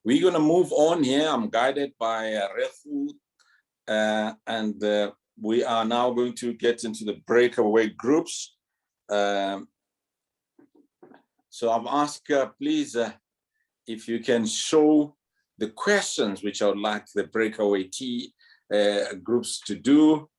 We're going to move on here. I'm guided by Rehu, and we are now going to get into the breakaway groups. So I've asked, please, if you can show the questions which I would like the breakaway groups to do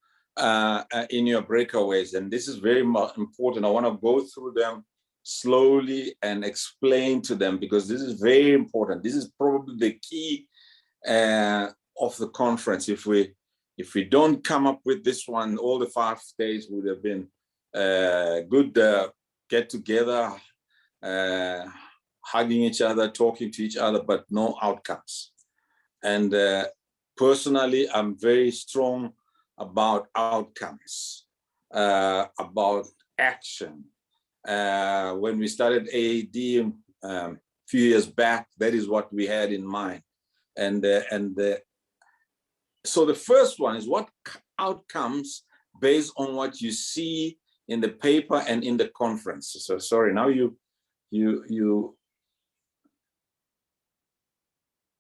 in your breakaways. And this is very important. I want to go through them slowly and explain to them, because this is very important. This is probably the key of the conference. If we don't come up with this one, all the 5 days would have been good get together, hugging each other, talking to each other, but no outcomes. And personally, I'm very strong about outcomes, about action. When we started AAD a few years back, that is what we had in mind. So the first one is, what outcomes based on what you see in the paper and in the conference. So sorry, now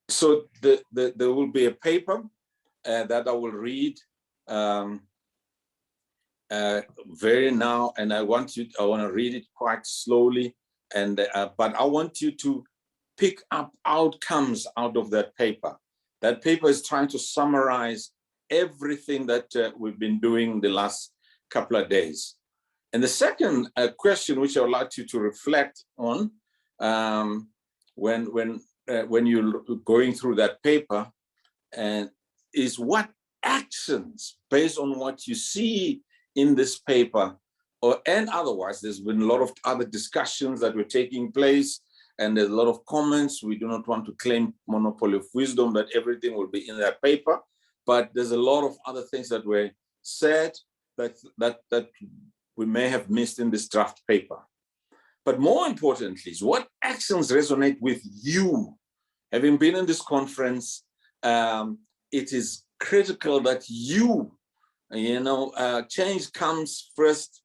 so there will be a paper that I will read very now, and I want to read it quite slowly, and but I want you to pick up outcomes out of that paper. That paper is trying to summarize everything that we've been doing the last couple of days. And the second question, which I would like you to reflect on when you're going through that paper, is what actions based on what you see in this paper, and otherwise. There's been a lot of other discussions that were taking place, and there's a lot of comments. We do not want to claim monopoly of wisdom that everything will be in that paper, but there's a lot of other things that were said that we may have missed in this draft paper. But more importantly is what actions resonate with you. Having been in this conference, it is critical that change comes first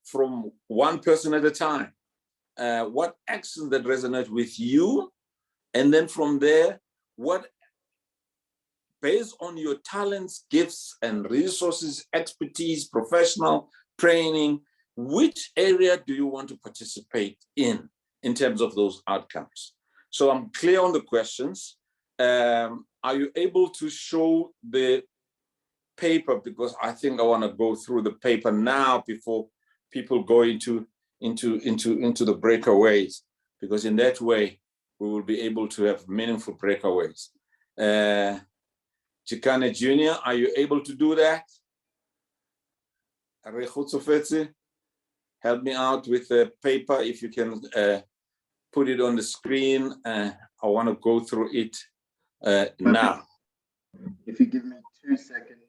from one person at a time. What actions that resonate with you, and then from there, what, based on your talents, gifts, and resources, expertise, professional training, which area do you want to participate in terms of those outcomes? So I'm clear on the questions. Are you able to show the paper? Because I think I want to go through the paper now before people go into the breakaways, because in that way we will be able to have meaningful breakaways. Chikane Jr., are you able to do that? Help me out with the paper if you can put it on the screen. I want to go through it now. If you give me 2 seconds.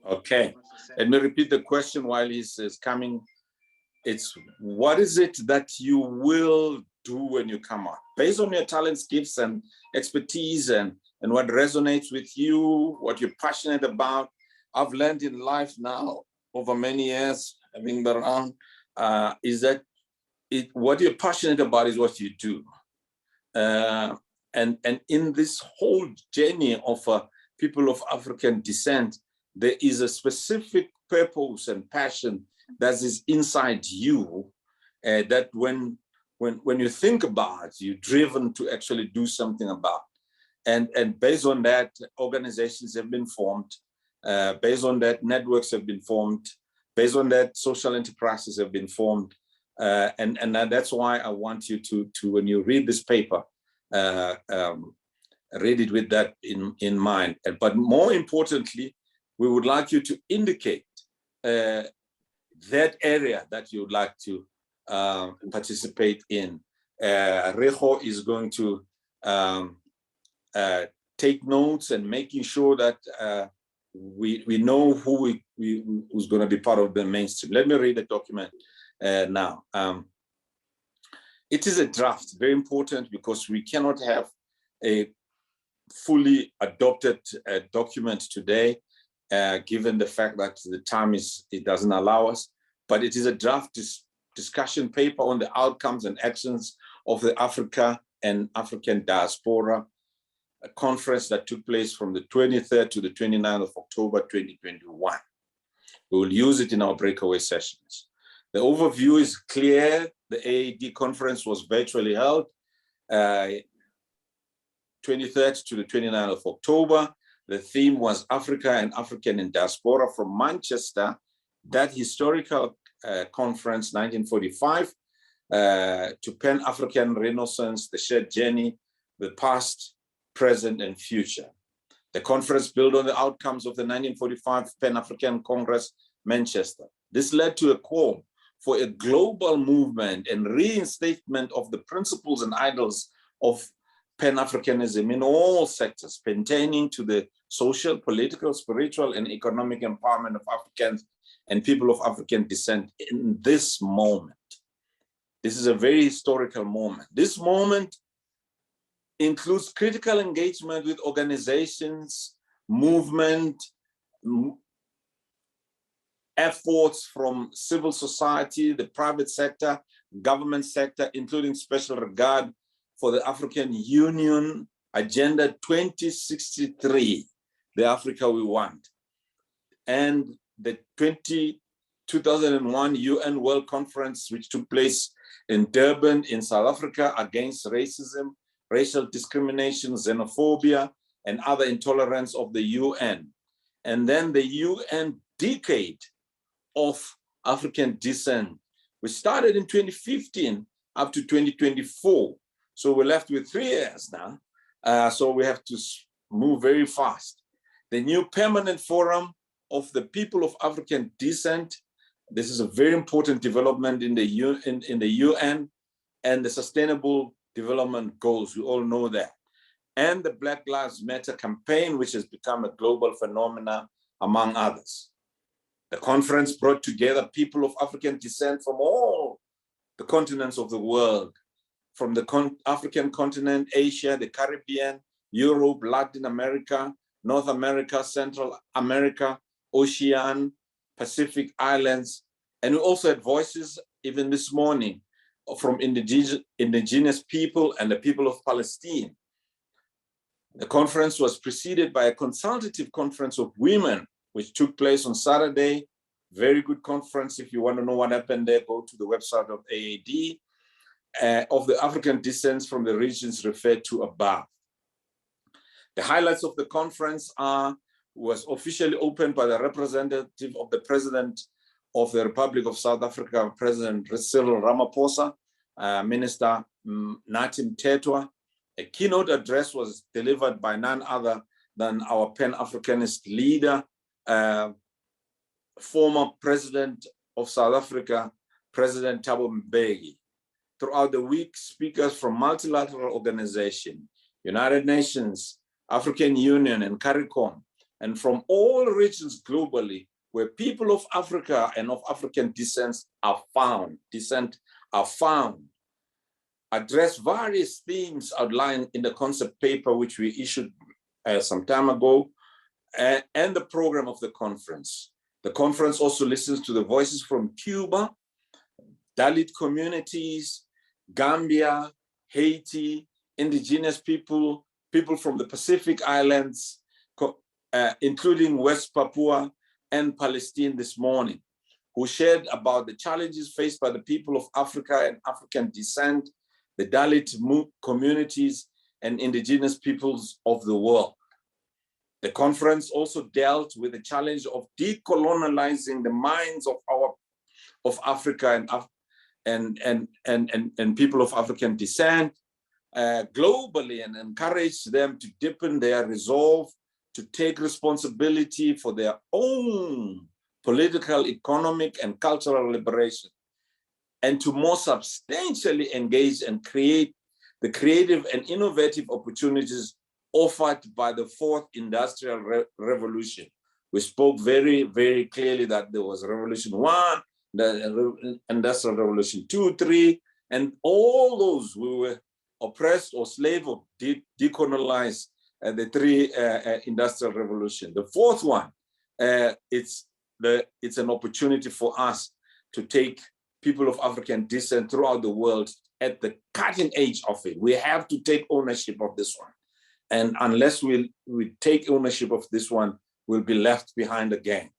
Okay, let me repeat the question while he's coming. It's, what is it that you will do when you come out? Based on your talents, gifts, and expertise, and what resonates with you, what you're passionate about. I've learned in life now over many years, having been around, is that what you're passionate about is what you do. And in this whole journey of people of African descent, there is a specific purpose and passion that is inside you, that when you think about, you're driven to actually do something about. And based on that, organizations have been formed. Based on that, networks have been formed. Based on that, social enterprises have been formed. And that's why I want you to when you read this paper, read it with that in mind. But more importantly, we would like you to indicate that area that you would like to participate in. Reho is going to take notes and making sure that we know who's going to be part of the mainstream. Let me read the document now. It is a draft, very important, because we cannot have a fully adopted document today, given the fact that the time it doesn't allow us. But it is a draft discussion paper on the outcomes and actions of the Africa and African Diaspora, a conference that took place from the 23rd to the 29th of October 2021. We will use it in our breakaway sessions. The overview is clear. The AAD conference was virtually held 23rd to the 29th of October. The theme was Africa and African in Diaspora from Manchester. That historical conference, 1945, to Pan-African Renaissance, the shared journey, the past, present, and future. The conference built on the outcomes of the 1945 Pan-African Congress, Manchester. This led to a call for a global movement and reinstatement of the principles and ideals of Pan-Africanism in all sectors, pertaining to the social, political, spiritual, and economic empowerment of Africans and people of African descent in this moment. This is a very historical moment. This moment includes critical engagement with organizations, movement, efforts from civil society, the private sector, government sector, including special regard for the African Union Agenda 2063, the Africa we want, and the 2001 UN World Conference, which took place in Durban in South Africa against racism, racial discrimination, xenophobia, and other intolerance of the UN. And then the UN Decade of African Descent, which started in 2015 up to 2024. So we're left with 3 years now. So we have to move very fast. The new permanent forum of the people of African descent. This is a very important development in the UN and the Sustainable Development Goals. We all know that. And the Black Lives Matter campaign, which has become a global phenomenon, among others. The conference brought together people of African descent from all the continents of the world, from the African continent, Asia, the Caribbean, Europe, Latin America, North America, Central America, Ocean, Pacific Islands. And we also had voices, even this morning, from indigenous people and the people of Palestine. The conference was preceded by a consultative conference of women, which took place on Saturday. Very good conference. If you want to know what happened there, go to the website of AAD, of the African descents from the regions referred to above. The highlights of the conference was officially opened by the representative of the President of the Republic of South Africa, President Cyril Ramaphosa, Minister Nathi Mthethwa. A keynote address was delivered by none other than our Pan-Africanist leader, former President of South Africa, President Thabo Mbeki. Throughout the week, speakers from multilateral organizations, United Nations, African Union, and CARICOM, and from all regions globally, where people of Africa and of African descent are found, address various themes outlined in the concept paper, which we issued some time ago, and the program of the conference. The conference also listens to the voices from Cuba, Dalit communities, Gambia, Haiti, indigenous people, people from the Pacific Islands, including West Papua and Palestine this morning, who shared about the challenges faced by the people of Africa and African descent, the Dalit communities, and indigenous peoples of the world. The conference also dealt with the challenge of decolonizing the minds of Africa and people of African descent globally, and encouraged them to deepen their resolve to take responsibility for their own political, economic, and cultural liberation, and to more substantially engage and create the creative and innovative opportunities offered by the fourth industrial revolution. We spoke very, very clearly that there was Revolution 1, the Industrial Revolution 2, 3, and all those we were oppressed or slave or decolonized the 3 industrial revolution. The fourth one, it's an opportunity for us to take people of African descent throughout the world at the cutting edge of it. We have to take ownership of this one. And unless we take ownership of this one, we'll be left behind again.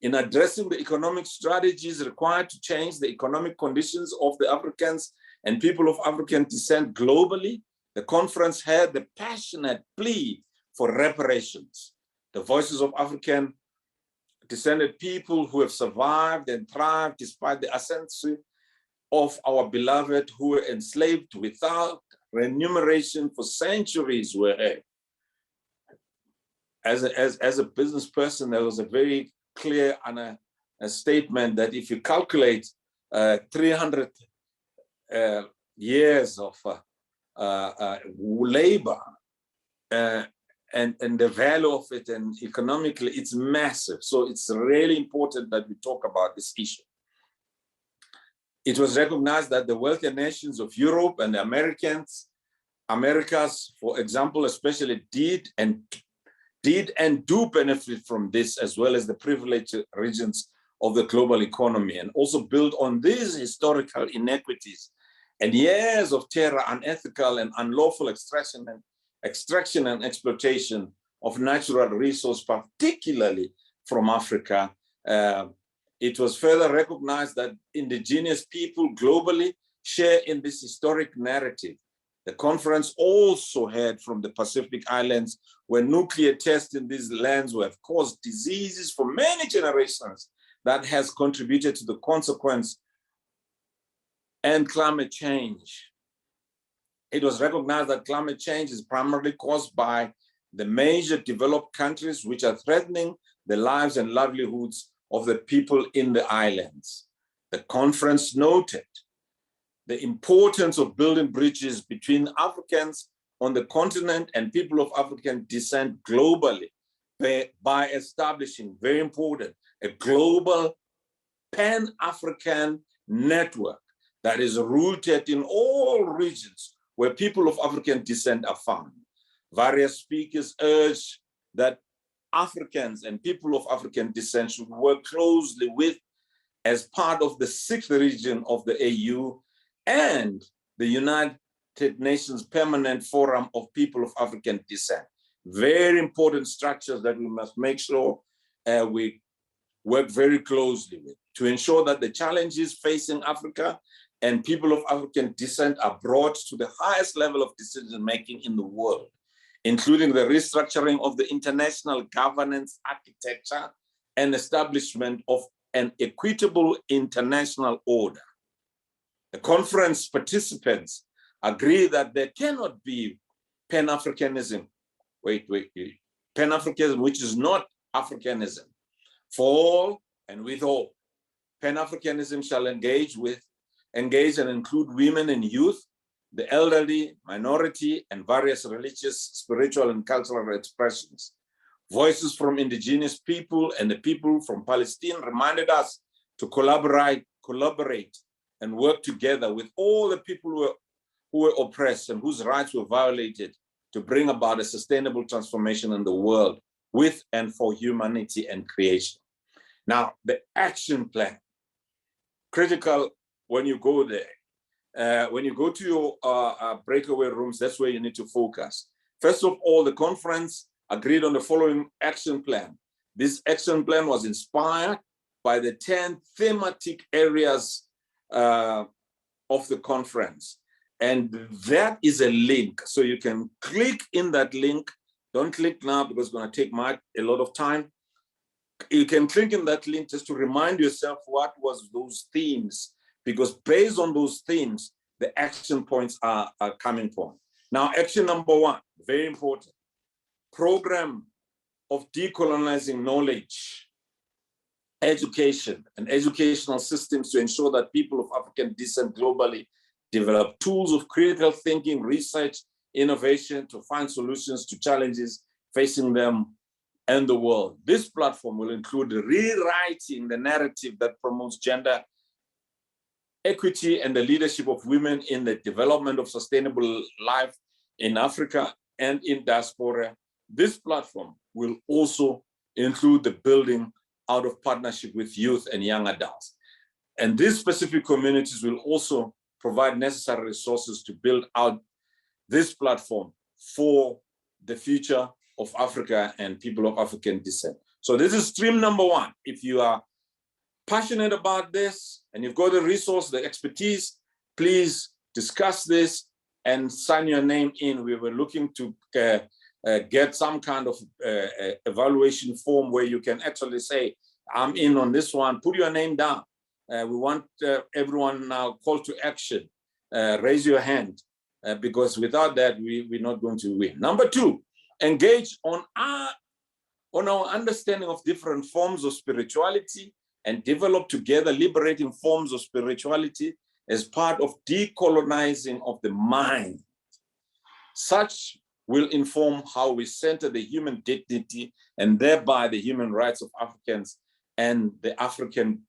In addressing the economic strategies required to change the economic conditions of the Africans and people of African descent globally, the conference had the passionate plea for reparations. The voices of African descended people who have survived and thrived despite the ascendancy of our beloved who were enslaved without remuneration for centuries were heard. As a business person, there was a very clear and a statement that if you calculate 300 years of labor and the value of it, and economically, it's massive. So it's really important that we talk about this issue. It was recognized that the wealthier nations of Europe and the Americas, for example, especially did and do benefit from this, as well as the privileged regions of the global economy, and also build on these historical inequities and years of terror, unethical and unlawful extraction and exploitation of natural resources, particularly from Africa. It was further recognized that indigenous people globally share in this historic narrative. The conference also heard from the Pacific Islands, where nuclear tests in these lands have caused diseases for many generations that has contributed to the consequence and climate change. It was recognized that climate change is primarily caused by the major developed countries, which are threatening the lives and livelihoods of the people in the islands. The conference noted the importance of building bridges between Africans on the continent and people of African descent globally by establishing, very important, a global Pan-African network that is rooted in all regions where people of African descent are found. Various speakers urged that Africans and people of African descent should work closely with, as part of the 6th region of the AU and the United Nations Permanent Forum of People of African Descent. Very important structures that we must make sure we work very closely with to ensure that the challenges facing Africa and people of African descent are brought to the highest level of decision-making in the world, including the restructuring of the international governance architecture and establishment of an equitable international order. The conference participants agree that there cannot be Pan-Africanism, Pan-Africanism, which is not Africanism, for all and with all. Pan-Africanism shall engage and include women and youth, the elderly, minority, and various religious, spiritual, and cultural expressions. Voices from indigenous people and the people from Palestine reminded us to collaborate, and work together with all the people who were oppressed and whose rights were violated to bring about a sustainable transformation in the world with and for humanity and creation. Now, the action plan, critical when you go there. When you go to your breakaway rooms, that's where you need to focus. First of all, the conference agreed on the following action plan. This action plan was inspired by the 10 thematic areas of the conference. And that is a link. So you can click in that link. Don't click now because it's going to take a lot of time. You can click in that link just to remind yourself what was those themes, because based on those themes, the action points are coming from. Now, action number 1, very important. Program of decolonizing knowledge, education, and educational systems to ensure that people of African descent globally develop tools of critical thinking, research, innovation to find solutions to challenges facing them and the world. This platform will include rewriting the narrative that promotes gender equity and the leadership of women in the development of sustainable life in Africa and in diaspora. This platform will also include the building out of partnership with youth and young adults. And these specific communities will also provide necessary resources to build out this platform for the future of Africa and people of African descent. So this is stream number one. If you are passionate about this and you've got the resource, the expertise, please discuss this and sign your name in. We were looking to get some kind of evaluation form where you can actually say, I'm in on this one, put your name down. We want everyone now call to action, raise your hand, because without that, we're not going to win. Number two, engage on our understanding of different forms of spirituality and develop together liberating forms of spirituality as part of decolonizing of the mind. Such will inform how we center the human dignity and thereby the human rights of Africans and the African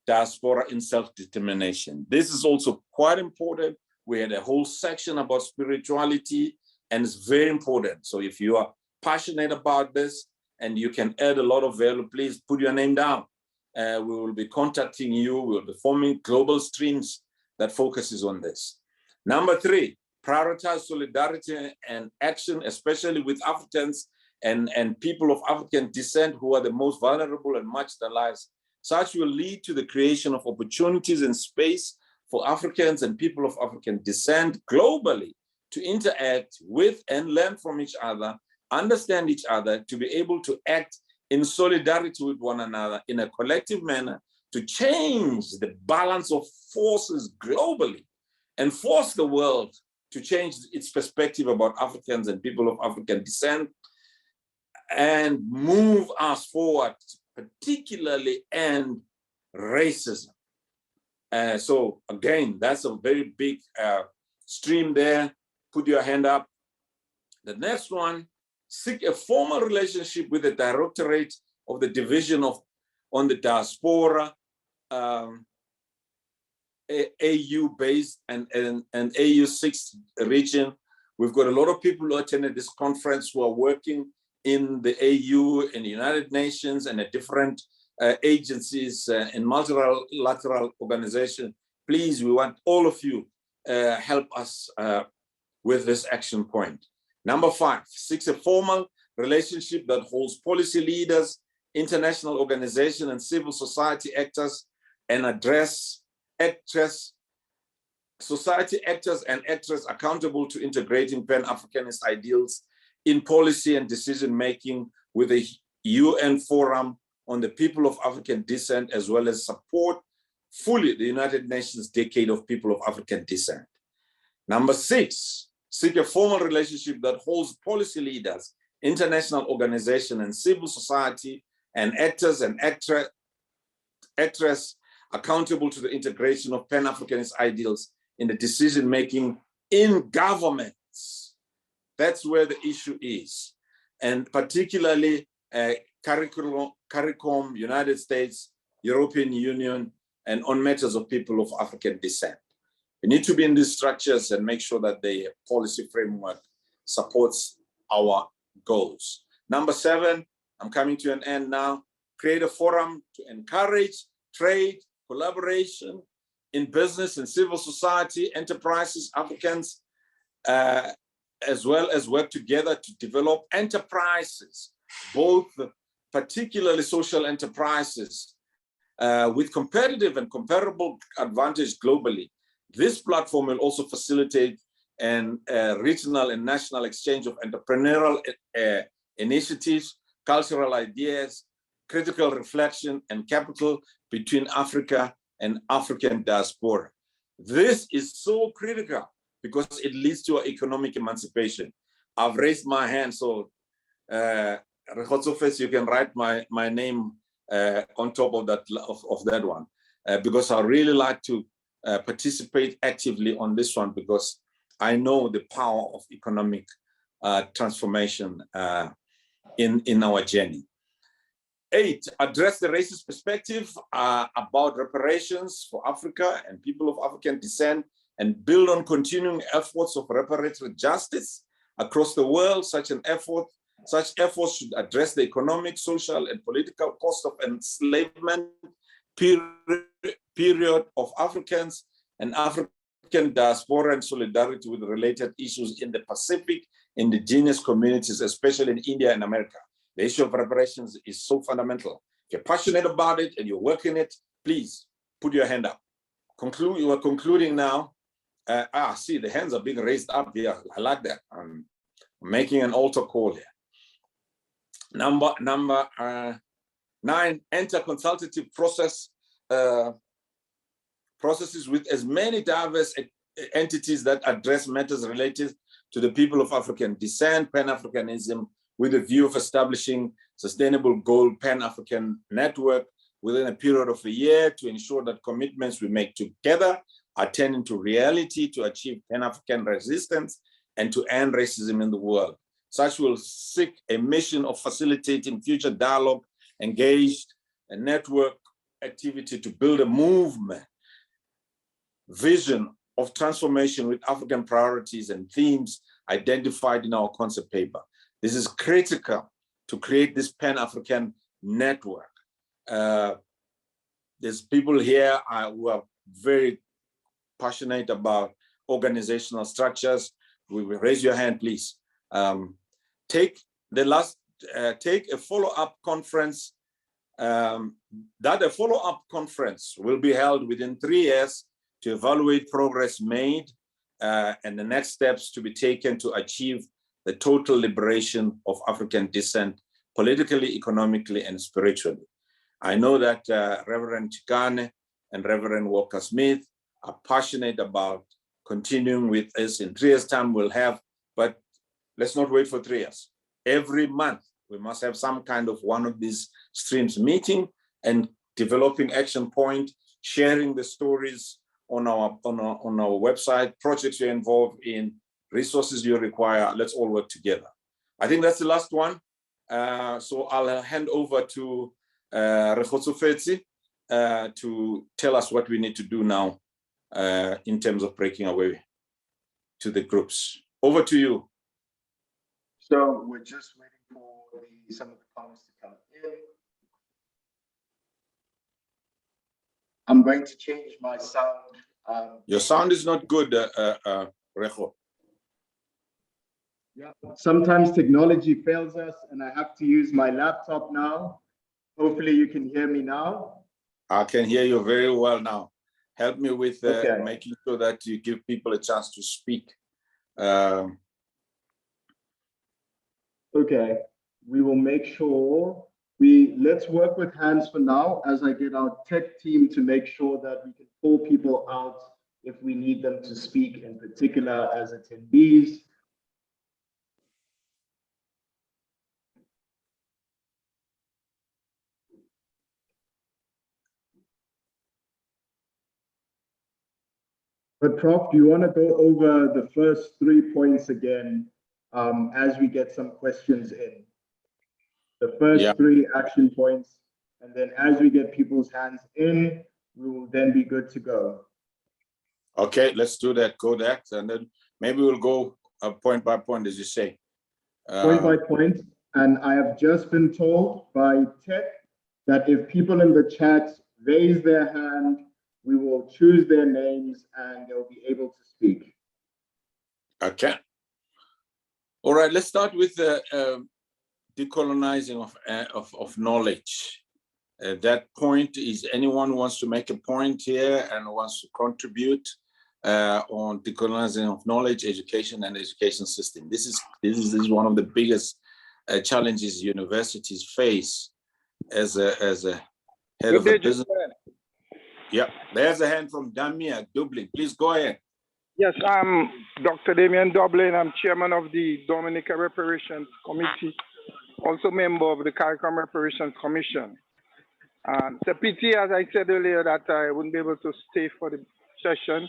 diaspora in self-determination. This is also quite important. We had a whole section about spirituality, and it's very important. So if you are passionate about this and you can add a lot of value, please put your name down. We will be contacting you. We'll be forming global streams that focuses on this. Number three, prioritize solidarity and action, especially with Africans and people of African descent who are the most vulnerable and marginalized. Such will lead to the creation of opportunities and space for Africans and people of African descent globally to interact with and learn from each other, understand each other, to be able to act in solidarity with one another in a collective manner to change the balance of forces globally and force the world to change its perspective about Africans and people of African descent and move us forward, particularly end racism. So again, that's a very big stream there. Put your hand up. The next one, seek a formal relationship with the Directorate of the Division on the Diaspora, AU-based and AU6 region. We've got a lot of people who attended this conference who are working in the AU and the United Nations and at different agencies and multilateral organizations. Please, we want all of you help us with this action point. Number five, seek a formal relationship that holds policy leaders, international organizations, and civil society actors, and address society actors and actors accountable to integrating Pan-Africanist ideals in policy and decision-making with a UN forum on the people of African descent, as well as support fully the United Nations Decade of People of African Descent. Number six, seek a formal relationship that holds policy leaders, international organizations, and civil society, and actors and actresses accountable to the integration of Pan-Africanist ideals in the decision-making in governments. That's where the issue is. And particularly CARICOM, United States, European Union, and on matters of people of African descent. We need to be in these structures and make sure that the policy framework supports our goals. Number seven, I'm coming to an end now. Create a forum to encourage trade, collaboration in business and civil society, enterprises, Africans, as well as work together to develop enterprises, both particularly social enterprises, with competitive and comparable advantage globally. This platform will also facilitate an regional and national exchange of entrepreneurial initiatives, cultural ideas, critical reflection, and capital between Africa and African diaspora. This is so critical because it leads to economic emancipation. I've raised my hand, so you can write my name on top of that one, because I really like to participate actively on this one, because I know the power of economic transformation in our journey. 8, address the racist perspective about reparations for Africa and people of African descent, and build on continuing efforts of reparatory justice across the world. Such efforts should address the economic, social, and political cost of enslavement period of Africans and African diaspora and solidarity with related issues in the Pacific indigenous communities, especially in India and America. The issue of reparations is so fundamental. If you're passionate about it and you're working it, please put your hand up. You are concluding now. See, the hands are being raised up here. I like that. I'm making an altar call here. Number 9, enter consultative processes with as many diverse entities that address matters related to the people of African descent, Pan-Africanism, with a view of establishing sustainable goal Pan-African network within a period of a year to ensure that commitments we make together are turned into reality to achieve Pan-African resistance and to end racism in the world. Such will seek a mission of facilitating future dialogue, engaged, and network activity to build a movement, vision of transformation with African priorities and themes identified in our concept paper. This is critical to create this Pan-African network. There's people here who are very passionate about organizational structures. We will raise your hand, please. Take a follow-up conference. A follow-up conference will be held within 3 years to evaluate progress made and the next steps to be taken to achieve the total liberation of African descent, politically, economically, and spiritually. I know that Reverend Chikane and Reverend Walker Smith are passionate about continuing with us. In 3 years' time, we'll have, but let's not wait for 3 years. Every month, we must have some kind of one of these streams meeting and developing action point, sharing the stories on our website, projects you're involved in, resources you require. Let's all work together. I think that's the last one. So I'll hand over to Rekotso Fetsi to tell us what we need to do now in terms of breaking away to the groups. Over to you. So we're just waiting for some of the comments to come in. I'm going to change my sound. Your sound is not good, Reho. Yeah, sometimes technology fails us and I have to use my laptop now. Hopefully you can hear me now. I can hear you very well now. Help me with Okay. making sure that you give people a chance to speak. Okay, we will make sure let's work with hands for now as I get our tech team to make sure that we can pull people out if we need them to speak in particular as attendees. But Prof, do you want to go over the first 3 points again as we get some questions in? The first 3 action points, and then as we get people's hands in, we will then be good to go. Okay, let's do that, go that, and then maybe we'll go point by point, as you say. Point by point, and I have just been told by tech that if people in the chat raise their hand, we will choose their names and they'll be able to speak. Okay. All right, let's start with the decolonizing of knowledge. That point is anyone who wants to make a point here and wants to contribute on decolonizing of knowledge, education, and education system. This is one of the biggest challenges universities face as a head of a business. Yeah, there's a hand from Damia Dublin. Please go ahead. Yes, I'm Dr. Damian Dublin. I'm chairman of the Dominica Reparations Committee, also member of the CARICOM Reparations Commission. It's a pity, as I said earlier, that I wouldn't be able to stay for the session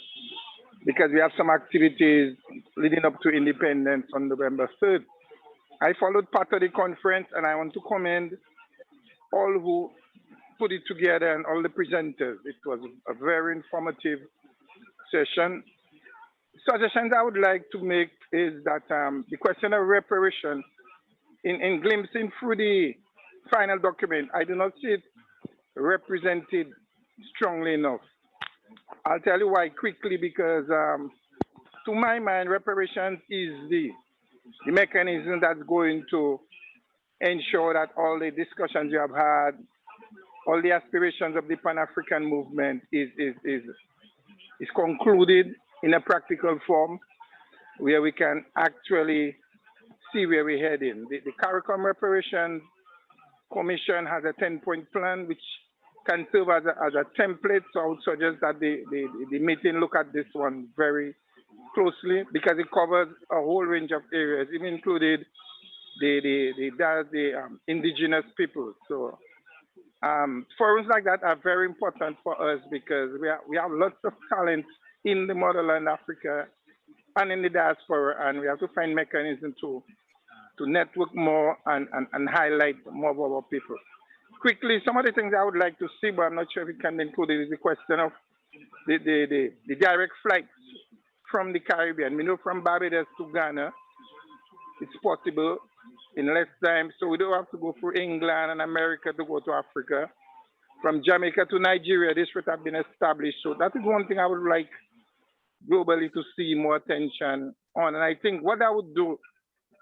because we have some activities leading up to independence on November 3rd. I followed part of the conference and I want to commend all who put it together and all the presenters. It was a very informative session. Suggestions I would like to make is that the question of reparation in glimpsing through the final document, I do not see it represented strongly enough. I'll tell you why quickly, because to my mind, reparations is the mechanism that's going to ensure that all the discussions you have had, all the aspirations of the Pan-African movement is concluded in a practical form where we can actually see where we're heading. The CARICOM Reparations Commission has a 10-point plan which can serve as a template. So I would suggest that the meeting look at this one very closely, because it covers a whole range of areas. It included the indigenous people. So forums like that are very important for us, because we have lots of talent in the motherland Africa and in the diaspora, and we have to find mechanisms to network more and highlight more of our people. Quickly, some of the things I would like to see, but I'm not sure if it can be included, is the question of the direct flights from the Caribbean. We know from Barbados to Ghana, it's possible in less time, so we don't have to go through England and America to go to Africa. From Jamaica to Nigeria, this would have been established. So that is one thing I would like globally to see more attention on. And I think what that would do,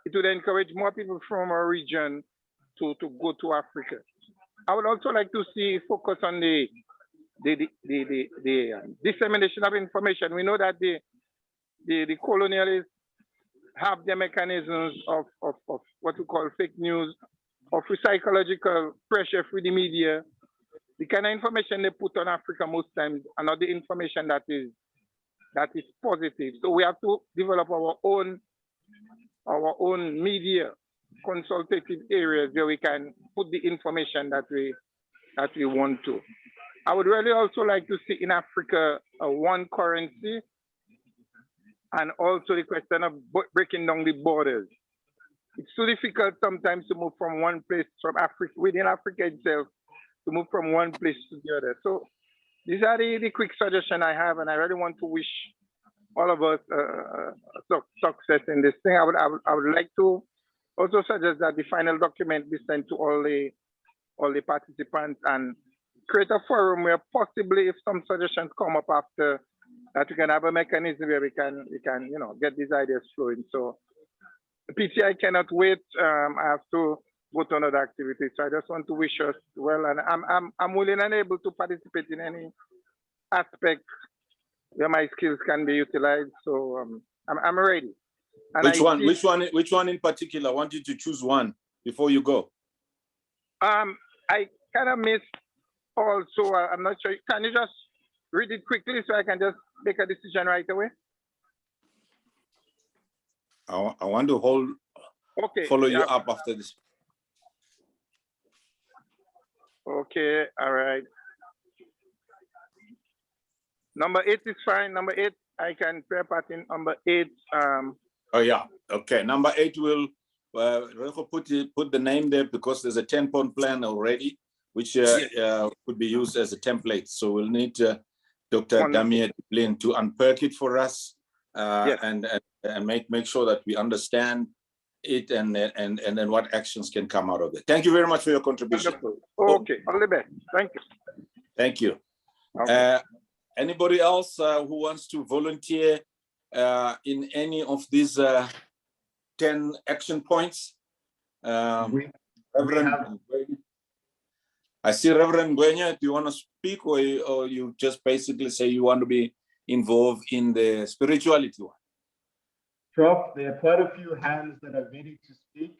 it would encourage more people from our region to go to Africa. I would also like to see focus on the dissemination of information. We know that the colonialists have their mechanisms of what we call fake news, of psychological pressure through the media. The kind of information they put on Africa most times are not the information that is positive. So we have to develop our own media consultative areas where we can put the information that we want to. I would really also like to see in Africa one currency, and also the question of breaking down the borders. It's so difficult sometimes to move from one place, from Africa, within Africa itself, to move from one place to the other. So these are the quick suggestions I have, and I really want to wish all of us success in this thing. I would like to also suggest that the final document be sent to all the participants, and create a forum where possibly, if some suggestions come up after, that we can have a mechanism where we can get these ideas flowing. So PTI cannot wait. I have to go to another activity. So I just want to wish us well, and I'm willing and able to participate in any aspect where my skills can be utilized. So I'm ready. And Which one in particular? I want you to choose one before you go. I kind of missed also. I'm not sure. Can you just read it quickly so I can just make a decision right away? I want to follow you up after this. Okay, all right. Number 8 is fine. Number 8, I can play part in number 8. Oh yeah, okay. Number 8 will put the name there, because there's a 10-point plan already, which could be used as a template. So we'll need Dr. Damien Dublin to unpack it for us, and make sure that we understand it, and then what actions can come out of it. Thank you very much for your contribution. Okay, all the best. Thank you. Thank you. Okay. Anybody else who wants to volunteer in any of these 10 action points? Reverend, I see Reverend Gwenya. Do you want to speak, or you just basically say you want to be involved in the spirituality one? Prof, there are quite a few hands that are ready to speak.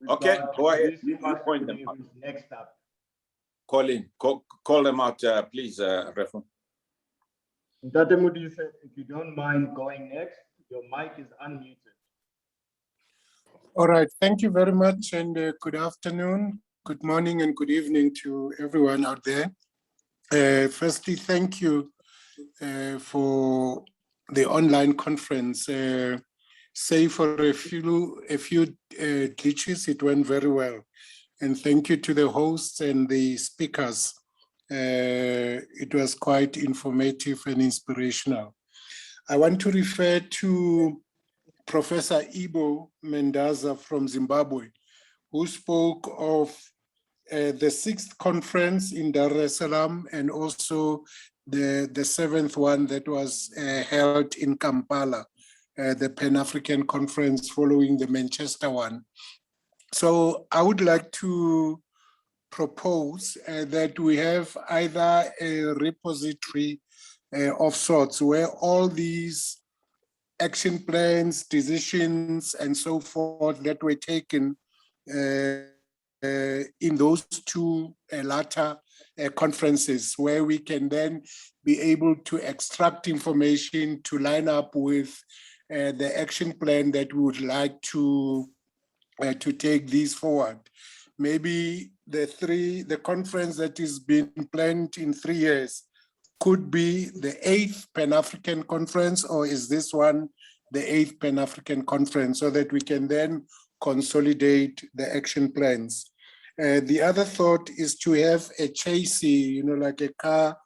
Okay, go ahead. You point them out. Next up. Call them out, please, Reverend. Dr. Mudisa, if you don't mind going next, your mic is unmuted. All right, thank you very much, and good afternoon, good morning, and good evening to everyone out there. Firstly, thank you for the online conference. Save for a few glitches, it went very well. And thank you to the hosts and the speakers. It was quite informative and inspirational. I want to refer to Professor Ibo Mendaza from Zimbabwe, who spoke of the 6th conference in Dar es Salaam and also the 7th one that was held in Kampala, the Pan-African conference following the Manchester one. So I would like to propose that we have either a repository of sorts where all these action plans, decisions, and so forth that were taken in those two latter conferences, where we can then be able to extract information to line up with the action plan that we would like to take these forward. Maybe the conference that is being planned in 3 years could be the 8th Pan-African conference, or is this one the 8th Pan-African conference, so that we can then consolidate the action plans. The other thought is to have a chassis, like a car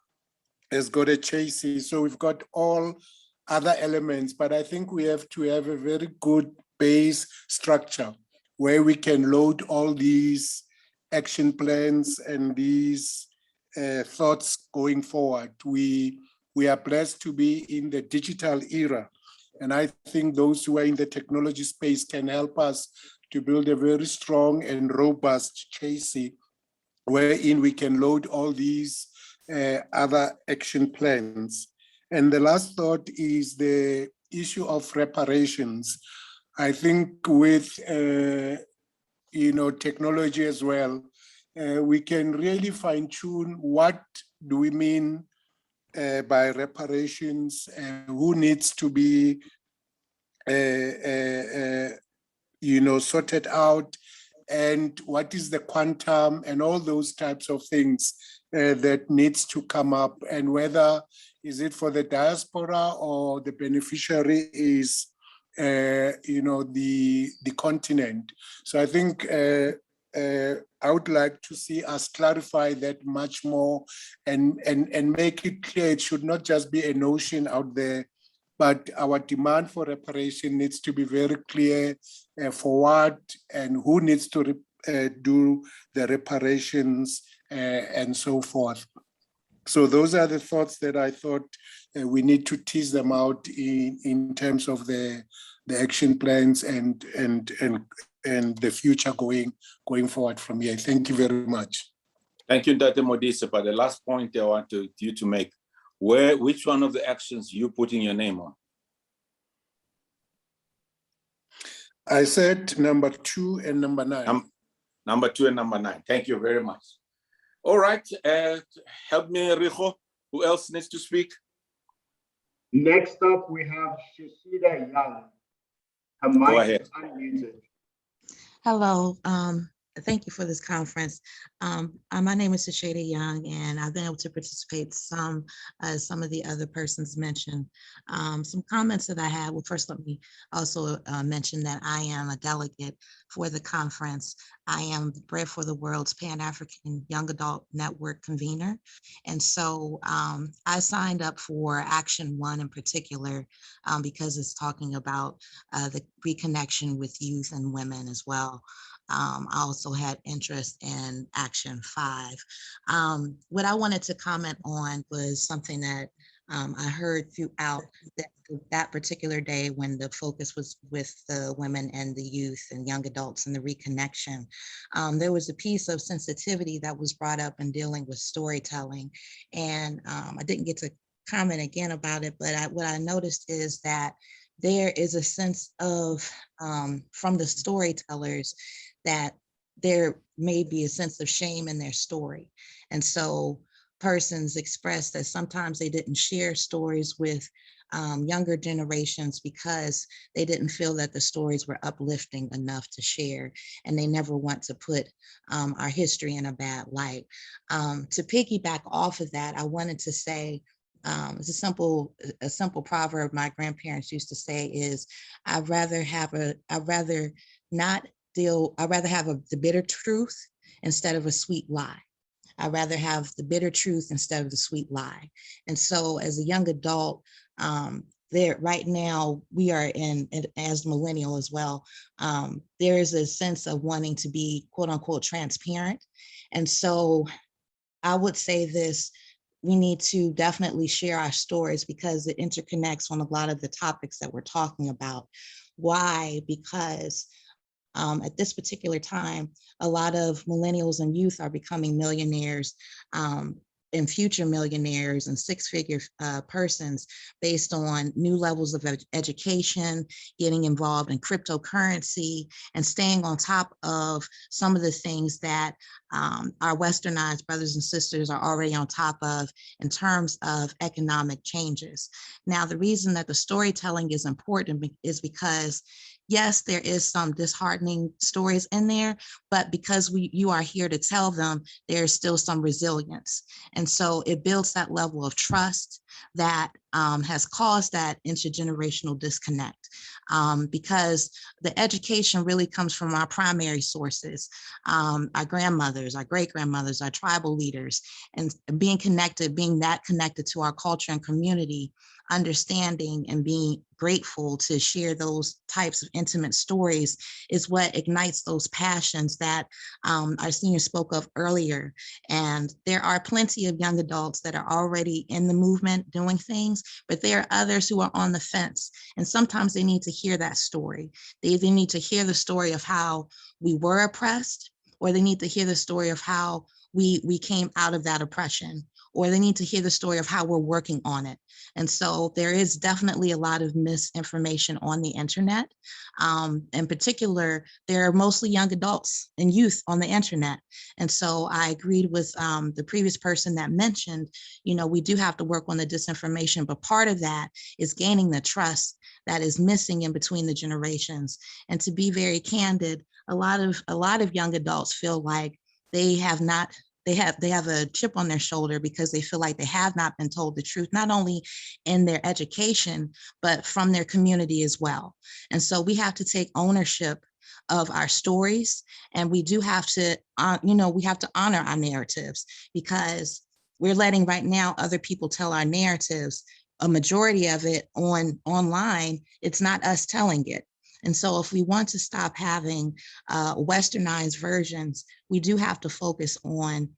has got a chassis. So we've got all other elements, but I think we have to have a very good base structure where we can load all these action plans and these thoughts going forward. We are blessed to be in the digital era. And I think those who are in the technology space can help us to build a very strong and robust chassis wherein we can load all these other action plans. And the last thought is the issue of reparations. I think with technology as well, we can really fine tune what do we mean by reparations, who needs to be sorted out, and what is the quantum, and all those types of things that needs to come up, and whether is it for the diaspora or the beneficiary is the continent. So I think I would like to see us clarify that much more and make it clear it should not just be a notion out there, but our demand for reparation needs to be very clear for what and who needs to do the reparations and so forth. So those are the thoughts that I thought we need to tease them out in terms of the action plans and the future going forward from here. Thank you very much. Thank you, Dr. Modise. But the last point I want you to make, which one of the actions you putting your name on? I said number 2 and number 9. Number 2 and number 9. Thank you very much. All right, help me, Rijo. Who else needs to speak? Next up, we have Shashida Young. Her mic is unmuted. Hello. Thank you for this conference. My name is Shashida Young, and I've been able to participate some of the other persons mentioned. Some comments that I had. Well, first, let me also mention that I am a delegate for the conference. I am Bread for the World's Pan-African Young Adult Network convener. And so I signed up for Action 1 in particular because it's talking about the reconnection with youth and women as well. I also had interest in Action 5. What I wanted to comment on was something that I heard throughout that particular day when the focus was with the women and the youth and young adults and the reconnection. There was a piece of sensitivity that was brought up in dealing with storytelling. And I didn't get to comment again about it, but what I noticed is that there is a sense of, from the storytellers, that there may be a sense of shame in their story. And so persons expressed that sometimes they didn't share stories with younger generations because they didn't feel that the stories were uplifting enough to share, and they never want to put our history in a bad light. To piggyback off of that, I wanted to say, it's a simple proverb my grandparents used to say is, I'd rather have the bitter truth instead of a sweet lie. I'd rather have the bitter truth instead of the sweet lie. And so as a young adult, there right now, we are in, as millennial as well, there is a sense of wanting to be quote unquote transparent. And so I would say this, we need to definitely share our stories because it interconnects on a lot of the topics that we're talking about. Why? Because at this particular time, a lot of millennials and youth are becoming millionaires and future millionaires and six-figure persons based on new levels of education, getting involved in cryptocurrency, and staying on top of some of the things that our westernized brothers and sisters are already on top of in terms of economic changes. Now, the reason that the storytelling is important is because yes, there is some disheartening stories in there, but because you are here to tell them, there's still some resilience. And so it builds that level of trust that has caused that intergenerational disconnect because the education really comes from our primary sources, our grandmothers, our great-grandmothers, our tribal leaders, and being connected, being that connected to our culture and community, understanding and being grateful to share those types of intimate stories is what ignites those passions that our senior spoke of earlier. And there are plenty of young adults that are already in the movement doing things, but there are others who are on the fence. And sometimes they need to hear that story. They either need to hear the story of how we were oppressed, or they need to hear the story of how we came out of that oppression, or they need to hear the story of how we're working on it. And so there is definitely a lot of misinformation on the internet. In particular, there are mostly young adults and youth on the internet. And so I agreed with the previous person that mentioned, you know, we do have to work on the disinformation, but part of that is gaining the trust that is missing in between the generations. And to be very candid, a lot of young adults feel like they have a chip on their shoulder because they feel like they have not been told the truth, not only in their education, but from their community as well. And so we have to take ownership of our stories, and we do have to, we have to honor our narratives, because we're letting right now other people tell our narratives. A majority of it online, it's not us telling it. And so if we want to stop having westernized versions, we do have to focus on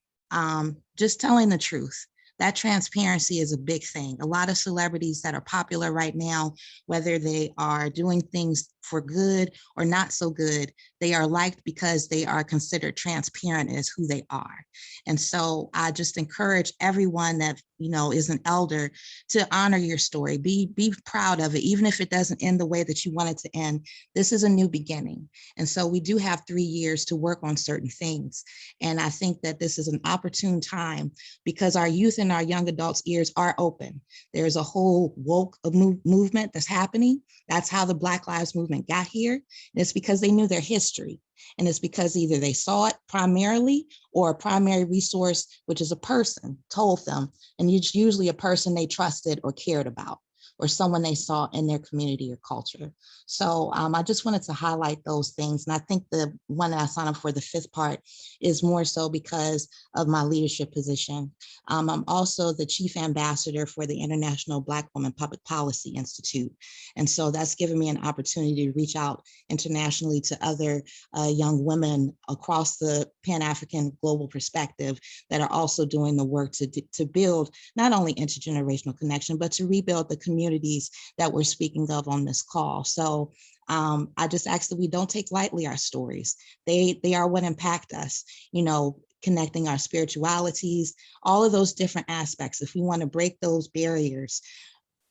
just telling the truth. That transparency is a big thing. A lot of celebrities that are popular right now, whether they are doing things for good or not so good, they are liked because they are considered transparent as who they are. And so I just encourage everyone that, you know, is an elder to honor your story, be proud of it, even if it doesn't end the way that you want it to end. This is a new beginning. And so we do have 3 years to work on certain things. And I think that this is an opportune time because our youth and our young adults' ears are open. There's a whole woke movement that's happening. That's how the Black Lives Movement got here. And it's because they knew their history. And it's because either they saw it primarily, or a primary resource, which is a person, told them. And it's usually a person they trusted or cared about, or someone they saw in their community or culture. So I just wanted to highlight those things. And I think the one that I signed up for, the 5th part, is more so because of my leadership position. I'm also the chief ambassador for the International Black Women Public Policy Institute. And so that's given me an opportunity to reach out internationally to other young women across the Pan-African global perspective that are also doing the work to build not only intergenerational connection, but to rebuild the communities that we're speaking of on this call. So I just ask that we don't take lightly our stories. They are what impact us, you know, connecting our spiritualities, all of those different aspects. If we want to break those barriers,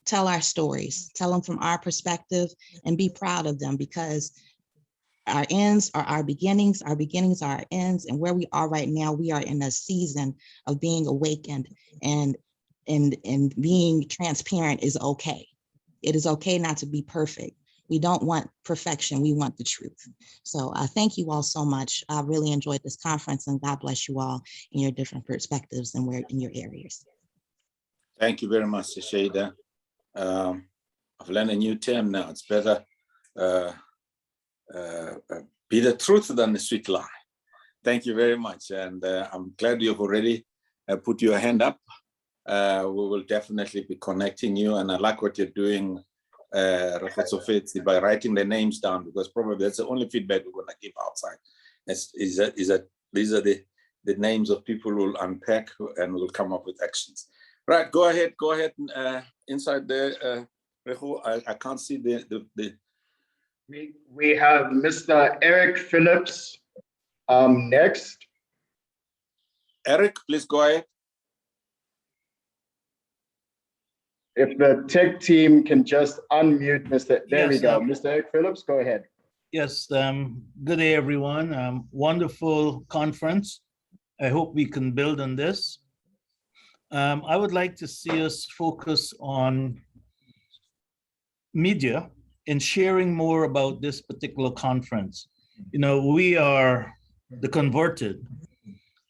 tell our stories, tell them from our perspective, and be proud of them, because our ends are our beginnings are our ends. And where we are right now, we are in a season of being awakened, and being transparent is okay. It is okay not to be perfect. We don't want perfection, we want the truth. So I thank you all so much. I really enjoyed this conference, and God bless you all in your different perspectives and where in your areas. Thank you very much, Shada. I've learned a new term now. It's better be the truth than the sweet lie. Thank you very much. And I'm glad you've already put your hand up. we will definitely be connecting you. And I like what you're doing, by writing the names down, because probably that's the only feedback we're going to give outside. Is that these are the names of people who will unpack and will come up with actions. Right, go ahead, inside there, Rehu. I can't see the. We have Mr. Eric Phillips next. Eric, please go ahead. If the tech team can just unmute Mr. There we Yes, go. Mr. Eric Phillips, go ahead. Yes, good day, everyone. Wonderful conference. I hope we can build on this. I would like to see us focus on media and sharing more about this particular conference. You know, we are the converted.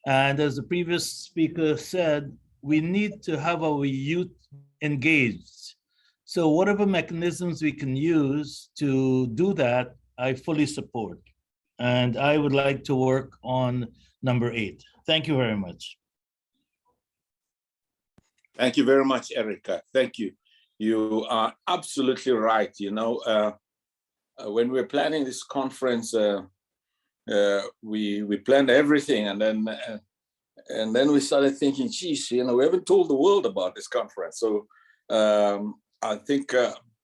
And as the previous speaker said, we need to have our youth engaged. So whatever mechanisms we can use to do that, I fully support. And I would like to work on number 8. Thank you very much. Thank you very much, Erica. Thank you. You are absolutely right. You know, when we were planning this conference, we planned everything, and then we started thinking, geez, you know, we haven't told the world about this conference. So I think,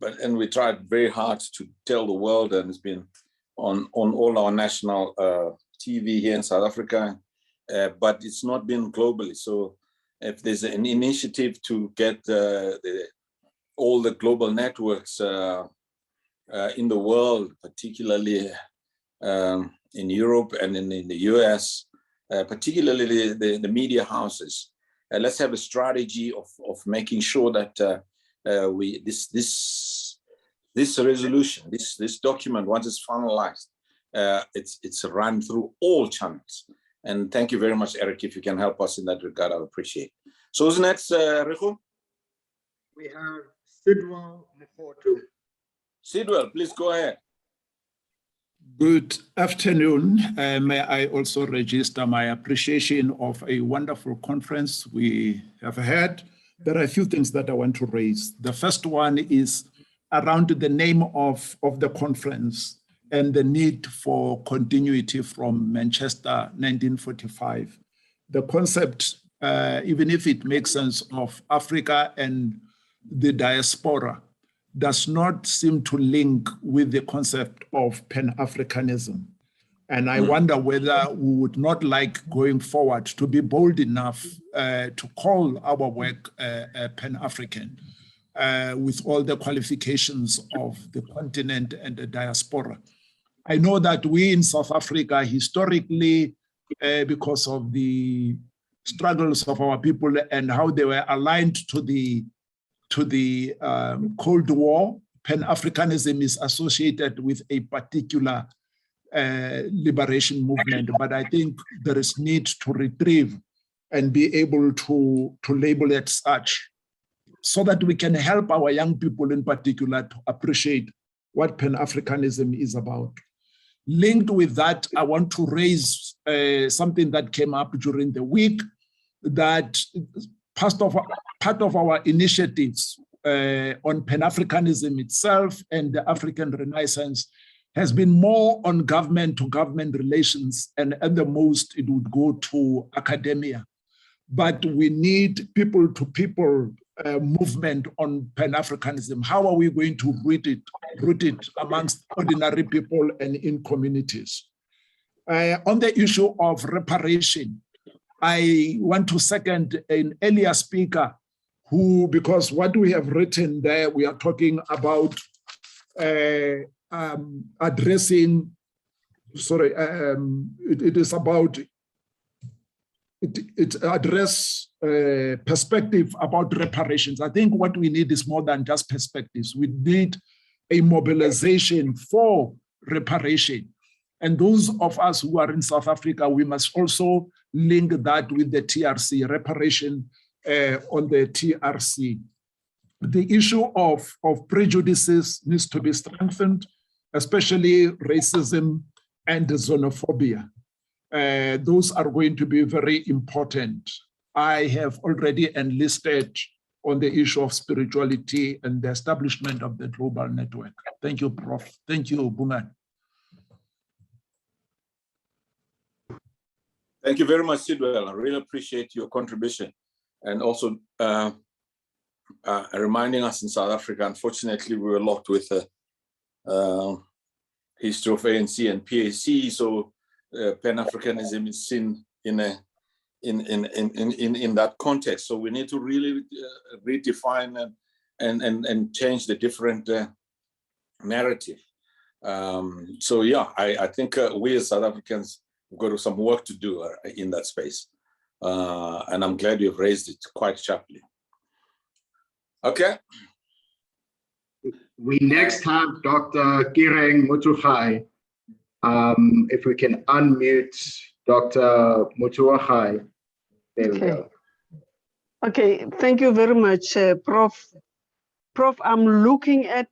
and we tried very hard to tell the world, and it's been on all our national TV here in South Africa, but it's not been globally. So if there's an initiative to get all the global networks in the world, particularly in Europe and in the US, particularly the media houses, let's have a strategy of making sure that this resolution, this document, once it's finalized, it's run through all channels. And thank you very much, Eric. If you can help us in that regard, I'll appreciate it. So who's next, Rehu? We have Sidwell Mfotu. Sidwell, please go ahead. Good afternoon. May I also register my appreciation of a wonderful conference we have had. There are a few things that I want to raise. The first one is around the name of the conference and the need for continuity from Manchester 1945. The concept, even if it makes sense of Africa and the diaspora, does not seem to link with the concept of Pan-Africanism. And I wonder whether we would not like going forward to be bold enough to call our work Pan-African with all the qualifications of the continent and the diaspora. I know that we in South Africa historically, because of the struggles of our people and how they were aligned to the Cold War, Pan-Africanism is associated with a particular liberation movement, but I think there is need to retrieve and be able to label it such so that we can help our young people in particular to appreciate what Pan-Africanism is about. Linked with that, I want to raise something that came up during the week, that part of our initiatives on Pan-Africanism itself and the African Renaissance has been more on government-to-government relations, and at the most it would go to academia. But we need people-to-people movement on Pan-Africanism. How are we going to root it amongst ordinary people and in communities? On the issue of reparation, I want to second an earlier speaker who, because what we have written there, we are talking about addressing, sorry, it is about, it address perspective about reparations. I think what we need is more than just perspectives. We need a mobilization for reparation. And those of us who are in South Africa, we must also link that with the TRC, reparation on the TRC. The issue of prejudices needs to be strengthened, especially racism and xenophobia. Those are going to be very important. I have already enlisted on the issue of spirituality and the establishment of the global network. Thank you, Prof. Thank you, Buman. Thank you very much, Sidwell. I really appreciate your contribution and also reminding us in South Africa, unfortunately, we were locked with the history of ANC and PAC, so Pan-Africanism is seen in that context. So we need to really redefine and change the different narrative. So yeah, I think we as South Africans have got some work to do in that space. And I'm glad you've raised it quite sharply. Okay. We next have Dr. Kireng Mutugai. If we can unmute Dr. Mutugai. There we go. Okay, thank you very much, Prof. Prof, I'm looking at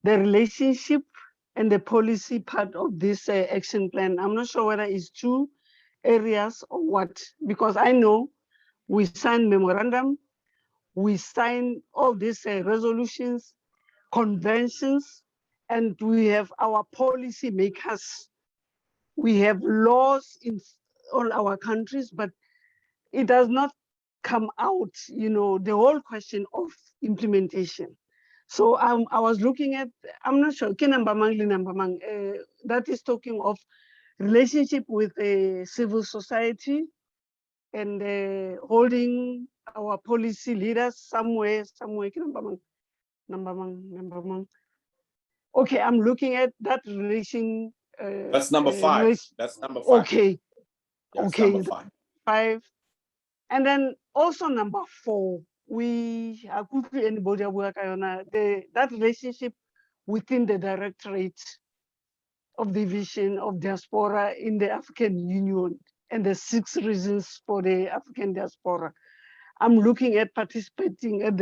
the relationship and the policy part of this action plan. I'm not sure whether it's 2 areas or what, because I know we signed memorandum, we signed all these resolutions, conventions, and we have our policy makers. We have laws in all our countries, but it does not come out, the whole question of implementation. So I was looking at, I'm not sure, that is talking of relationship with civil society and holding our policy leaders somewhere. Okay, I'm looking at that relation. That's number 5. That's number 5. Okay. That's okay. Number 5. 5. And then also number 4, we are quickly anybody that relationship within the directorate of division of diaspora in the African Union and the 6 reasons for the African diaspora. I'm looking at participating at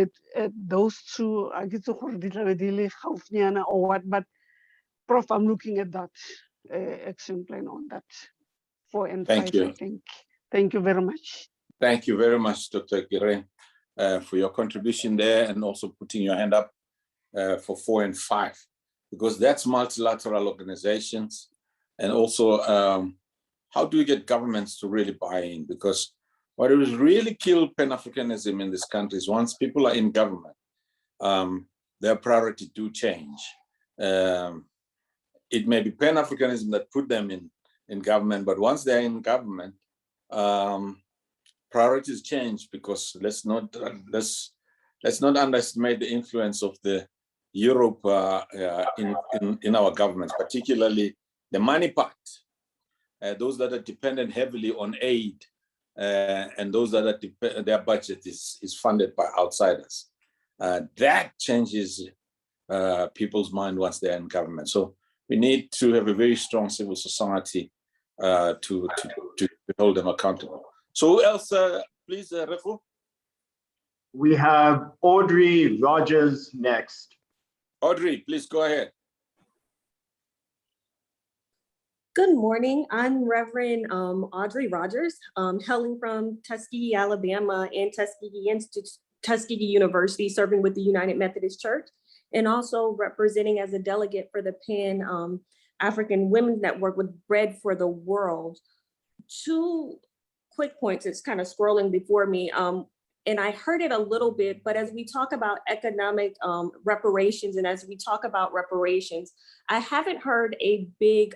those 2. I get to or what, but Prof, I'm looking at that action plan on that 4 and 5. Thank you. I think. Thank you very much. Thank you very much, Dr. Kireng, for your contribution there and also putting your hand up for 4 and 5, because that's multilateral organizations. And also, how do we get governments to really buy in? Because what has really killed Pan-Africanism in this country is once people are in government, their priority do change. It may be Pan-Africanism that put them in government, but once they're in government, priorities change, because let's not underestimate the influence of the Europe in our governments, particularly the money part. Those that are dependent heavily on aid, and those that are their budget is funded by outsiders. That changes people's mind once they're in government. So we need to have a very strong civil society to hold them accountable. So who else, please, Refu? We have Audrey Rogers next. Audrey, please go ahead. Good morning. I'm Reverend Audrey Rogers, hailing from Tuskegee, Alabama, and Tuskegee University, serving with the United Methodist Church, and also representing as a delegate for the Pan African Women's Network with Bread for the World. 2 quick points. It's kind of scrolling before me. And I heard it a little bit, but as we talk about economic reparations, and as we talk about reparations, I haven't heard a big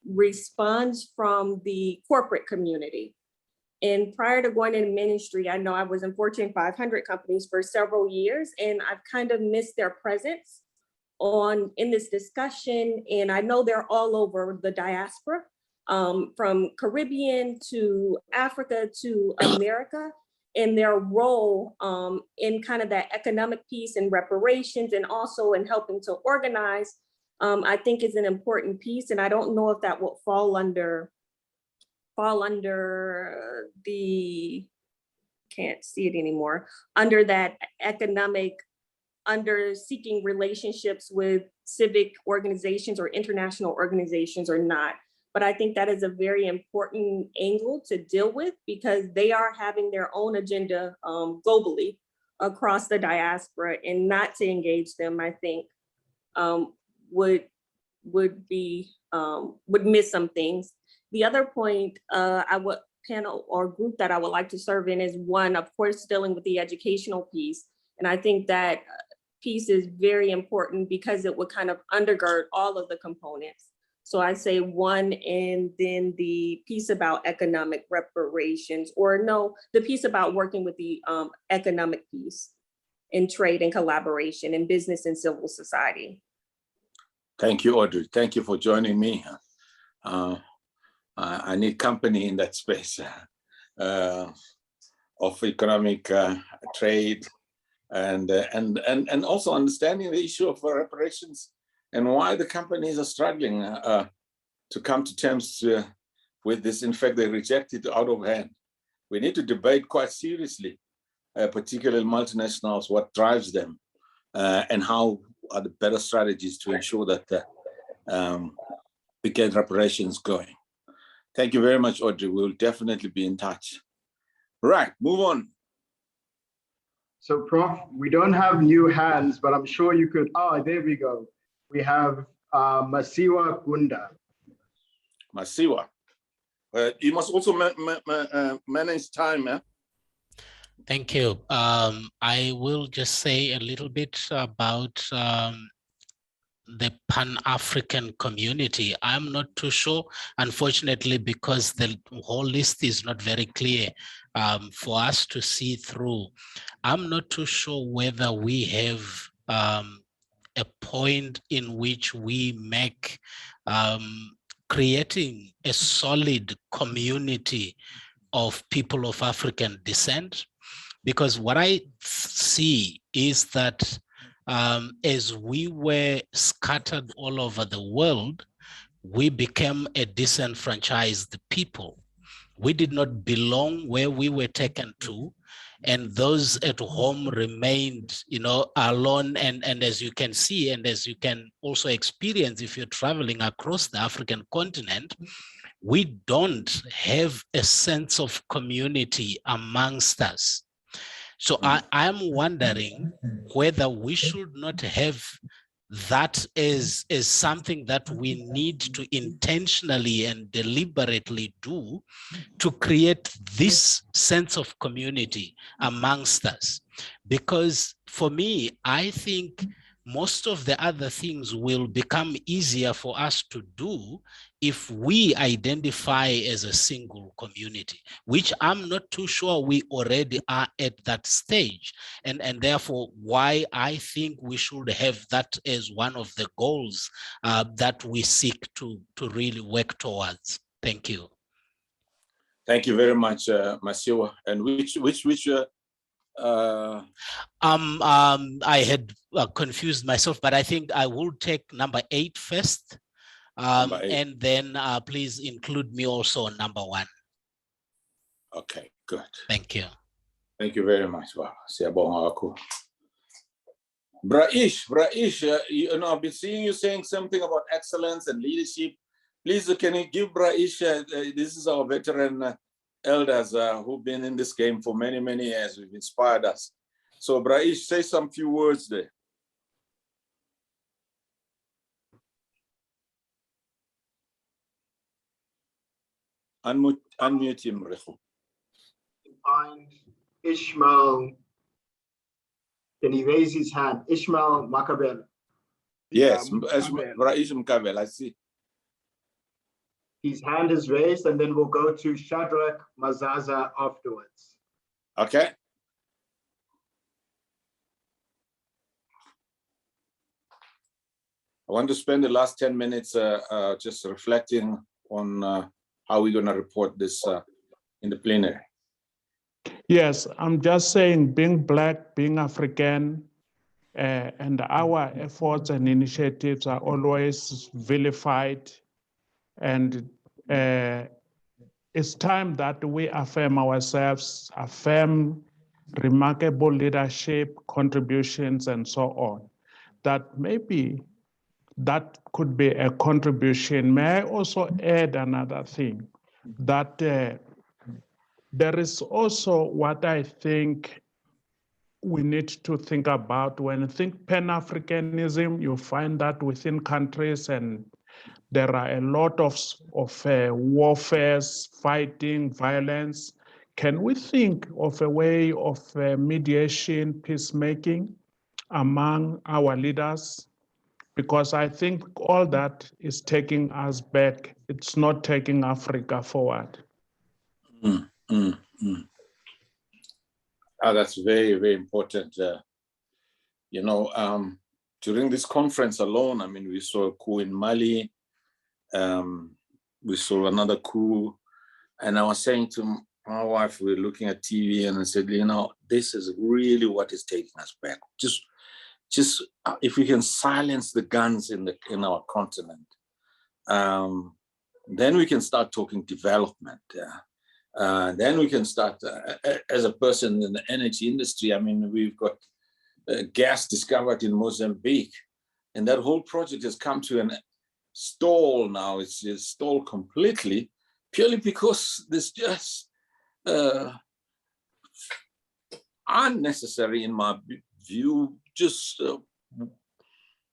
response from the corporate community. And prior to going into ministry, I know I was in Fortune 500 companies for several years, and I've kind of missed their presence in this discussion. And I know they're all over the diaspora, from Caribbean to Africa to America, and their role in kind of that economic piece and reparations, and also in helping to organize, I think is an important piece. And I don't know if that will fall under the, can't see it anymore, under that economic, under seeking relationships with civic organizations or international organizations or not. But I think that is a very important angle to deal with because they are having their own agenda globally across the diaspora, and not to engage them, I think would miss some things. The other point panel or group that I would like to serve in is one, of course, dealing with the educational piece. And I think that piece is very important because it would kind of undergird all of the components. So I say one, and then the piece about economic reparations, or no, the piece about working with the economic piece in trade and collaboration in business and civil society. Thank you, Audrey. Thank you for joining me. I need company in that space of economic trade and also understanding the issue of reparations and why the companies are struggling to come to terms with this. In fact, they reject it out of hand. We need to debate quite seriously, particularly multinationals, what drives them and how are the better strategies to ensure that we get reparations going. Thank you very much, Audrey. We'll definitely be in touch. Right, move on. So, Prof, we don't have new hands, but I'm sure you could. Oh, there we go. We have Masiwa Gunda. Masiwa. You must also manage time. Eh? Thank you. I will just say a little bit about the Pan-African community. I'm not too sure, unfortunately, because the whole list is not very clear for us to see through. I'm not too sure whether we have a point in which we make creating a solid community of people of African descent, because what I see is that as we were scattered all over the world, we became a disenfranchised people. We did not belong where we were taken to, and those at home remained, alone. And as you can see, and as you can also experience if you're traveling across the African continent, we don't have a sense of community amongst us. So I'm wondering whether we should not have that as something that we need to intentionally and deliberately do to create this sense of community amongst us. Because for me, I think most of the other things will become easier for us to do if we identify as a single community, which I'm not too sure we already are at that stage. And therefore, why I think we should have that as one of the goals that we seek to really work towards. Thank you. Thank you very much, Masiwa. And which I had confused myself, but I think I will take number 8 first. Number 8. And then please include me also on number 1. Okay, good. Thank you. Thank you very much. Wow. Braish, I've been seeing you saying something about excellence and leadership. Please, can you give Braish, this is our veteran elders who've been in this game for many, many years, who've inspired us. So Braish, say some few words there. Unmute him, Rehu. Find Ishmael. Can he raise his hand? Ishmael Makabel. Yes, Braish Mkabel, I see. His hand is raised, and then we'll go to Shadrach Mazaza afterwards. Okay. I want to spend the last 10 minutes just reflecting on how we're going to report this in the plenary. Yes, I'm just saying, being Black, being African, and our efforts and initiatives are always vilified. And it's time that we affirm ourselves, affirm remarkable leadership, contributions, and so on. That maybe that could be a contribution. May I also add another thing, that there is also what I think we need to think about. When you think Pan-Africanism, you find that within countries, and there are a lot of warfare, fighting, violence. Can we think of a way of mediation, peacemaking among our leaders? Because I think all that is taking us back. It's not taking Africa forward. Oh, that's very, very important. During this conference alone, I mean, we saw a coup in Mali. We saw another coup. And I was saying to my wife, we were looking at TV, and I said, this is really what is taking us back. Just if we can silence the guns in our continent, then we can start talking development. Then we can start, as a person in the energy industry, I mean, we've got gas discovered in Mozambique, and that whole project has come to a stall now. It's stalled completely, purely because there's just unnecessary, in my view, just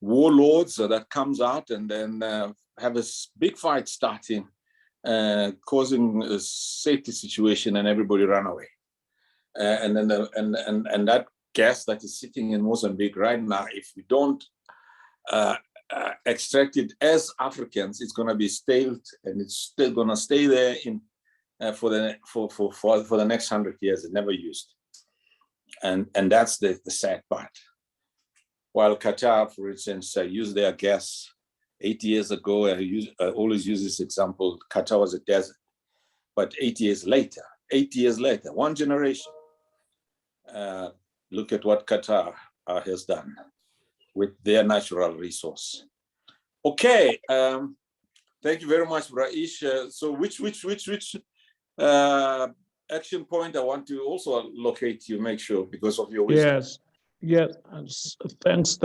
warlords that comes out and then have a big fight starting, causing a safety situation, and everybody run away. And then and that gas that is sitting in Mozambique right now, if we don't extract it as Africans, it's going to be stale, and it's still going to stay there for the next 100 years. It never used, and that's the sad part. While Qatar, for instance, used their gas 80 years ago, I always use this example. Qatar was a desert, but 8 years later, one generation, look at what Qatar has done with their natural resource. Okay, thank you very much, Raish. So which action point I want to also locate you, make sure, because of your wisdom. Yes, thanks,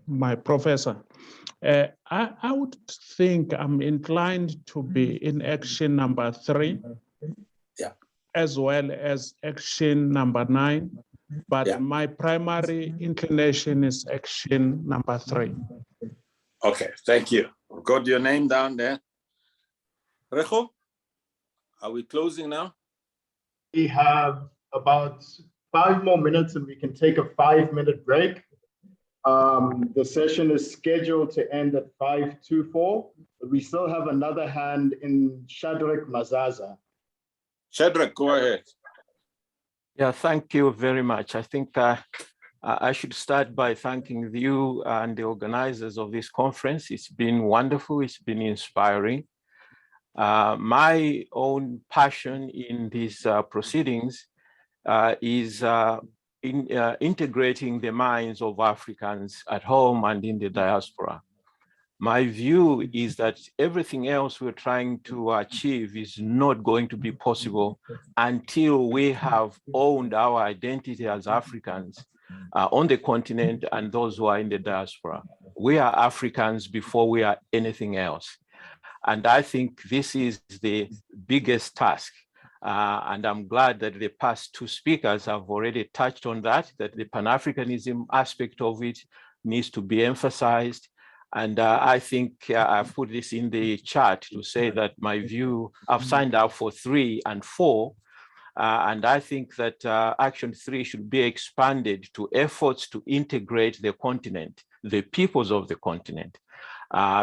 my professor. I would think I'm inclined to be in action number 3, as well as action number 9, but my primary inclination is action number 3. Okay, thank you. I've got your name down there. Rejo, are we closing now? We have about 5 more minutes, and we can take a 5-minute break. The session is scheduled to end at 5:24, but we still have another hand in Shadrach Mazaza. Shadrach, go ahead. Yeah, thank you very much. I think I should start by thanking you and the organizers of this conference. It's been wonderful. It's been inspiring. My own passion in these proceedings is integrating the minds of Africans at home and in the diaspora. My view is that everything else we're trying to achieve is not going to be possible until we have owned our identity as Africans on the continent and those who are in the diaspora. We are Africans before we are anything else. And I think this is the biggest task. And I'm glad that the past 2 speakers have already touched on that the Pan-Africanism aspect of it needs to be emphasized. And I think I've put this in the chat to say that my view, I've signed up for 3 and 4. And I think that Action 3 should be expanded to efforts to integrate the continent, the peoples of the continent.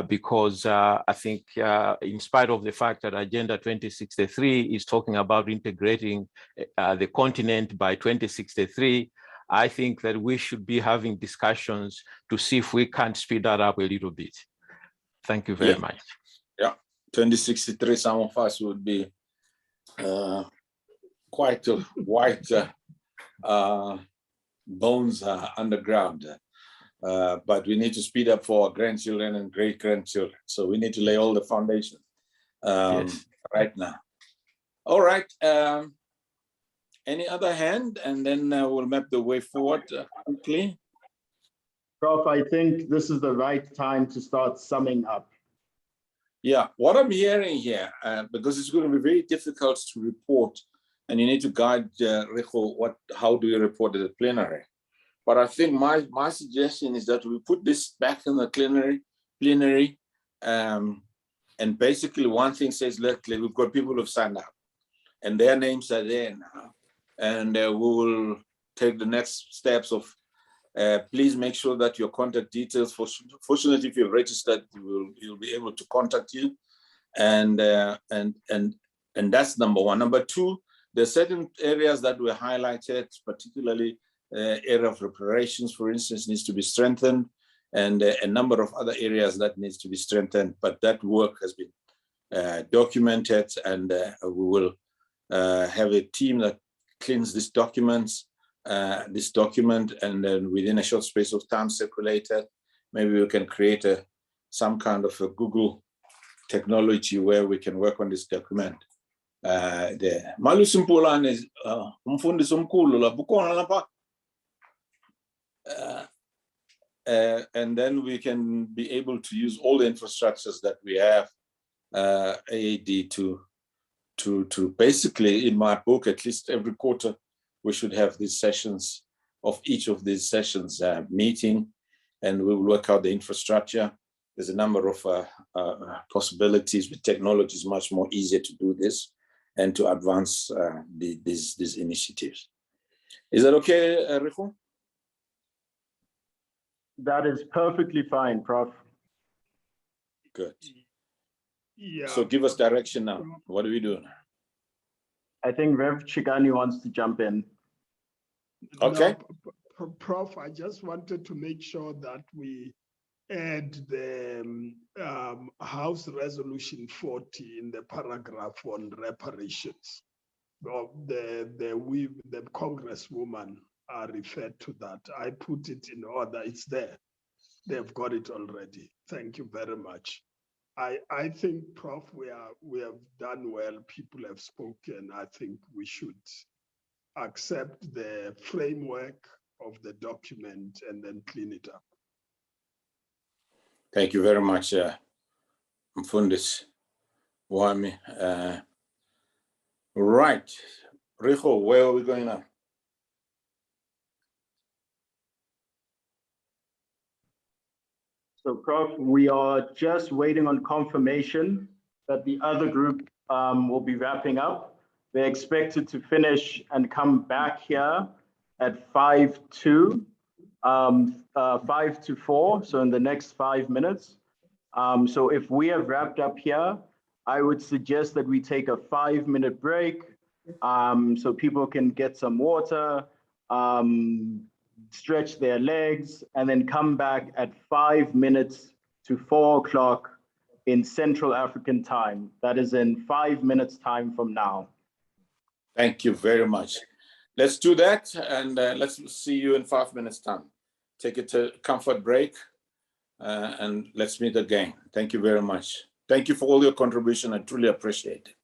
Because I think in spite of the fact that Agenda 2063 is talking about integrating the continent by 2063, I think that we should be having discussions to see if we can speed that up a little bit. Thank you very much. Yeah, 2063, some of us would be quite white bones underground. But we need to speed up for our grandchildren and great-grandchildren. So we need to lay all the foundation right now. All right. Any other hand? And then we'll map the way forward quickly. Prof, I think this is the right time to start summing up. Yeah, what I'm hearing here, because it's going to be very difficult to report, and you need to guide Rico, how do you report at the plenary? But I think my suggestion is that we put this back in the plenary, and basically one thing says, look, we've got people who've signed up, and their names are there now, and we will take the next steps of. Please make sure that your contact details, fortunately, if you're registered, you'll be able to contact you. And that's number one. Number two, there are certain areas that were highlighted, particularly area of reparations, for instance, needs to be strengthened, and a number of other areas that needs to be strengthened. But that work has been documented, and we will have a team that cleans these documents. This document, and then within a short space of time circulated. Maybe we can create some kind of a Google technology where we can work on this document. There. Malusi Mpulane is umfundisi omkhulu la bukhona lapha. And then we can be able to use all the infrastructures that we have, AAD, to basically, in my book, at least every quarter, we should have these sessions of each of these sessions meeting, and we will work out the infrastructure. There's a number of possibilities with technology. Is much more easier to do this and to advance these initiatives. Is that okay, Rico? That is perfectly fine, Prof. Good. Yeah. So give us direction now. What do we do? I think Rev Chigani wants to jump in. Okay. No, Prof, I just wanted to make sure that we add the House Resolution 40 in the paragraph on reparations. The Congresswoman referred to that. I put it in order. It's there. They've got it already. Thank you very much. I think, Prof, we have done well. People have spoken. I think we should accept the framework of the document and then clean it up. Thank you very much, Mfundis Wami. Right, Rico, where are we going now? So, Prof, we are just waiting on confirmation that the other group will be wrapping up. They're expected to finish and come back here at 5 to 4, so in the next 5 minutes. So if we have wrapped up here, I would suggest that we take a 5-minute break so people can get some water, stretch their legs, and then come back at 5 minutes to 4 o'clock in Central African time. That is in 5 minutes time from now. Thank you very much. Let's do that, and let's see you in 5 minutes time. Take a comfort break, and let's meet again. Thank you very much. Thank you for all your contribution. I truly appreciate it.